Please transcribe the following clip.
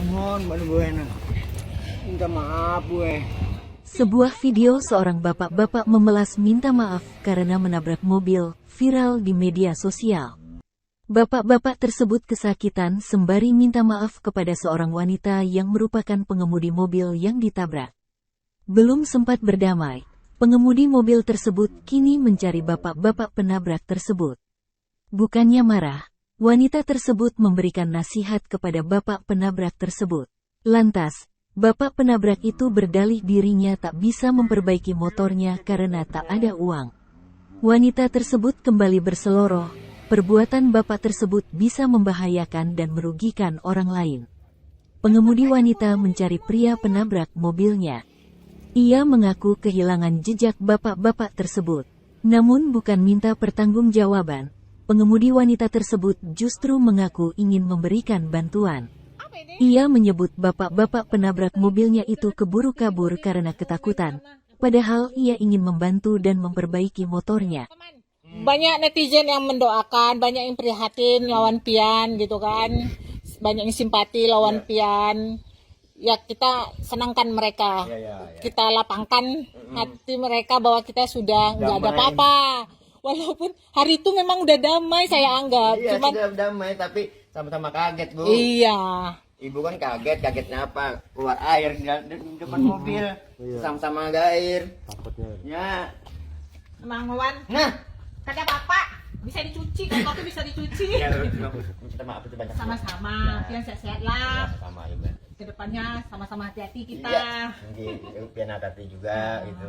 Mohon bantu gue enak. Minta maaf gue. Sebuah video seorang bapak-bapak memelas minta maaf karena menabrak mobil viral di media sosial. Bapak-bapak tersebut kesakitan sembari minta maaf kepada seorang wanita yang merupakan pengemudi mobil yang ditabrak. Belum sempat berdamai, pengemudi mobil tersebut kini mencari bapak-bapak penabrak tersebut. Bukannya marah, wanita tersebut memberikan nasihat kepada bapak penabrak tersebut. Lantas, bapak penabrak itu berdalih dirinya tak bisa memperbaiki motornya karena tak ada uang. Wanita tersebut kembali berseloroh, perbuatan bapak tersebut bisa membahayakan dan merugikan orang lain. Pengemudi wanita mencari pria penabrak mobilnya. Ia mengaku kehilangan jejak bapak-bapak tersebut. Namun bukan minta pertanggungjawaban, pengemudi wanita tersebut justru mengaku ingin memberikan bantuan. Ia menyebut bapak-bapak penabrak mobilnya itu keburu kabur karena ketakutan, padahal ia ingin membantu dan memperbaiki motornya. Banyak netizen yang mendoakan, banyak yang prihatin lawan Pian gitu kan. Banyak yang simpati lawan Pian. Ya kita senangkan mereka. Kita lapangkan hati mereka bahwa kita sudah nggak ada apa-apa. Walaupun hari itu memang udah damai saya anggap. Iya, Cuman sudah damai tapi sama-sama kaget, Bu. iya. Ibu kan kagetnya apa? Keluar air di depan mobil. Sama-sama ada air. Ya. Mang Wawan, Nah, kata Bapak bisa dicuci, kalau itu bisa dicuci. ya, minta maaf itu banyak. Sama-sama, Pian sehat-sehat lah. Sama juga. Kedepannya sama-sama hati-hati kita. Iya. Nanti pian hati juga itu.